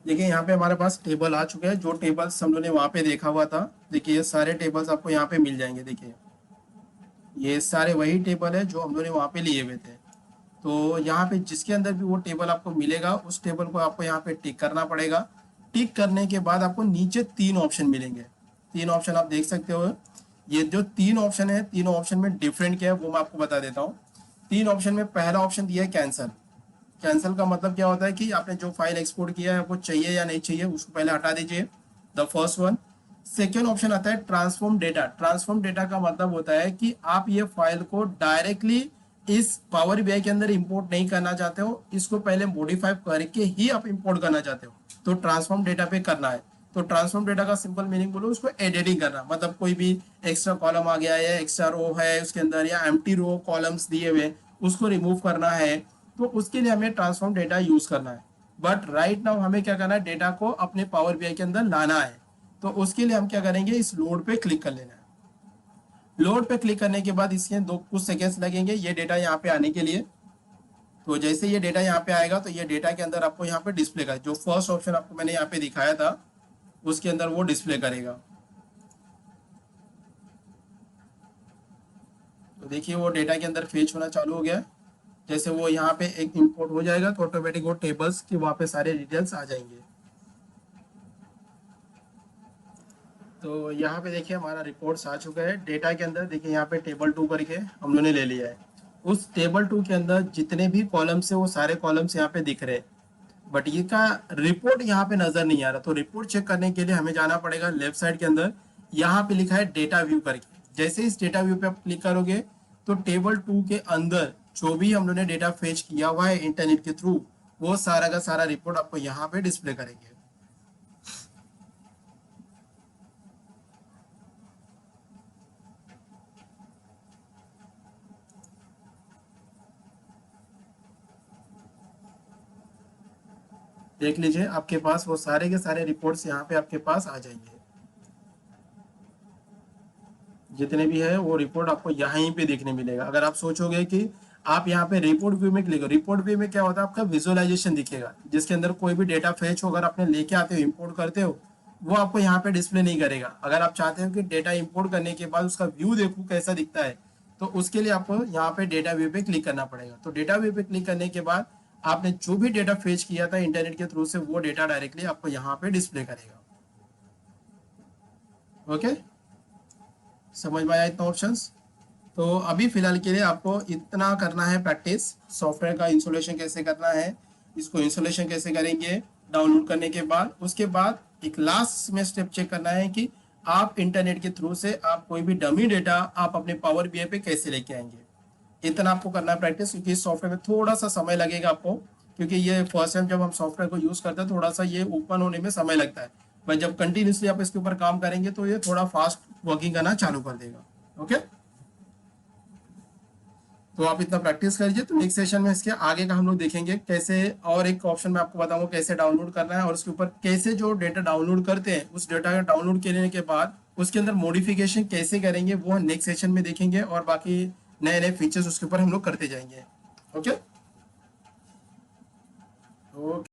[SPEAKER 1] देखिए यहाँ पे हमारे पास टेबल आ चुके हैं, जो टेबल्स हम लोगों ने वहाँ पे देखा हुआ था। देखिए ये सारे टेबल्स आपको यहाँ पे मिल जाएंगे। देखिए ये सारे वही टेबल है जो हम लोगों ने वहाँ पे लिए हुए थे। तो यहाँ पे जिसके अंदर भी वो टेबल आपको मिलेगा उस टेबल को आपको यहाँ पे टिक करना पड़ेगा। टिक करने के बाद आपको नीचे 3 ऑप्शन मिलेंगे। 3 ऑप्शन आप देख सकते हो। ये जो 3 ऑप्शन है, तीनों ऑप्शन में डिफरेंट क्या है वो मैं आपको बता देता हूँ। 3 ऑप्शन में पहला ऑप्शन दिया है कैंसल। कैंसिल का मतलब क्या होता है कि आपने जो फाइल एक्सपोर्ट किया है आपको चाहिए या नहीं चाहिए, उसको पहले हटा दीजिए, the first one. Second option आता है ट्रांसफॉर्म डेटा। ट्रांसफॉर्म डेटा का मतलब होता है कि आप ये फाइल को डायरेक्टली इस पावर बीआई के अंदर इंपोर्ट नहीं करना चाहते हो, इसको पहले मॉडिफाई करके ही आप इंपोर्ट करना चाहते हो, तो ट्रांसफॉर्म डेटा पे करना है। तो ट्रांसफॉर्म डेटा का सिंपल मीनिंग बोलो, उसको एडिटिंग करना, मतलब कोई भी एक्स्ट्रा कॉलम आ गया या एक्स्ट्रा रो है उसके अंदर या एम्प्टी रो कॉलम्स दिए हुए उसको रिमूव करना है, तो उसके लिए हमें ट्रांसफॉर्म डेटा यूज करना है। बट राइट नाउ हमें क्या करना है, डेटा को अपने पावर बीआई के अंदर लाना है। तो उसके लिए हम क्या करेंगे, इस लोड पे क्लिक कर लेना है। लोड पे क्लिक करने के बाद इसके दो कुछ सेकेंड्स लगेंगे ये डेटा यहाँ पे आने के लिए। तो जैसे ये डेटा यहाँ पे आएगा तो ये डेटा के अंदर आपको यहाँ पे डिस्प्ले का जो फर्स्ट ऑप्शन आपको मैंने यहाँ पे दिखाया था उसके अंदर वो डिस्प्ले करेगा। तो देखिए वो डेटा के अंदर फेच होना चालू हो गया। जैसे वो यहाँ पे एक इंपोर्ट हो जाएगा तो ऑटोमेटिक वो टेबल्स की वहाँ पे सारे डिटेल्स आ जाएंगे। तो यहाँ पे देखिए हमारा रिपोर्ट्स आ चुका है डेटा के अंदर। देखिए यहाँ पे टेबल 2 करके हम लोगों ने ले लिया है। उस टेबल 2 के अंदर जितने भी कॉलम्स है वो सारे कॉलम्स यहाँ पे दिख रहे हैं, बट ये का रिपोर्ट यहाँ पे नजर नहीं आ रहा। तो रिपोर्ट चेक करने के लिए हमें जाना पड़ेगा लेफ्ट साइड के अंदर, यहाँ पे लिखा है डेटा व्यू करके। जैसे इस डेटा व्यू पे आप क्लिक करोगे तो टेबल 2 के अंदर जो भी हम लोगों ने डेटा फेच किया हुआ है इंटरनेट के थ्रू वो सारा का सारा रिपोर्ट आपको यहाँ पे डिस्प्ले करेंगे। देख लीजिए आपके पास वो सारे के सारे रिपोर्ट्स यहाँ पे आपके पास आ जाएंगे। जितने भी है वो रिपोर्ट आपको यहीं पे देखने मिलेगा। अगर आप सोचोगे कि आप यहाँ पे रिपोर्ट व्यू में क्लिक करो, रिपोर्ट व्यू में क्या होता है आपका विजुअलाइजेशन दिखेगा जिसके अंदर कोई भी डेटा फेच हो अगर आपने लेके आते हो इंपोर्ट करते हो वो आपको यहाँ पे डिस्प्ले नहीं करेगा। अगर आप चाहते हो कि डेटा इंपोर्ट करने के बाद उसका व्यू देखो कैसा दिखता है तो उसके लिए आपको यहाँ पे डेटा व्यू पे क्लिक करना पड़ेगा। तो डेटा व्यू पे क्लिक करने के बाद आपने जो भी डेटा फेच किया था इंटरनेट के थ्रू से वो डेटा डायरेक्टली आपको यहाँ पे डिस्प्ले करेगा। ओके, समझ में आया इतना ऑप्शंस। तो अभी फिलहाल के लिए आपको इतना करना है प्रैक्टिस, सॉफ्टवेयर का इंस्टॉलेशन कैसे करना है, इसको इंस्टॉलेशन कैसे करेंगे डाउनलोड करने के बाद। उसके बाद एक लास्ट में स्टेप चेक करना है कि आप इंटरनेट के थ्रू से आप कोई भी डमी डेटा आप अपने पावर बीआई पे कैसे लेके आएंगे। इतना आपको करना है प्रैक्टिस, क्योंकि इस सॉफ्टवेयर में थोड़ा सा समय लगेगा आपको, क्योंकि ये फर्स्ट टाइम जब हम सॉफ्टवेयर को यूज करते हैं थोड़ा सा ये ओपन होने में समय लगता है, पर जब कंटिन्यूसली आप इसके ऊपर काम करेंगे तो ये थोड़ा फास्ट वर्किंग करना चालू कर देगा। ओके, तो आप इतना प्रैक्टिस करिए। तो नेक्स्ट सेशन में इसके आगे का हम लोग देखेंगे कैसे, और एक ऑप्शन में आपको बताऊंगा कैसे डाउनलोड करना है और उसके ऊपर कैसे जो डेटा डाउनलोड करते हैं उस डेटा का डाउनलोड करने के बाद उसके अंदर मॉडिफिकेशन कैसे करेंगे वो नेक्स्ट सेशन में देखेंगे, और बाकी नए नए फीचर्स उसके ऊपर हम लोग करते जाएंगे। Okay, okay.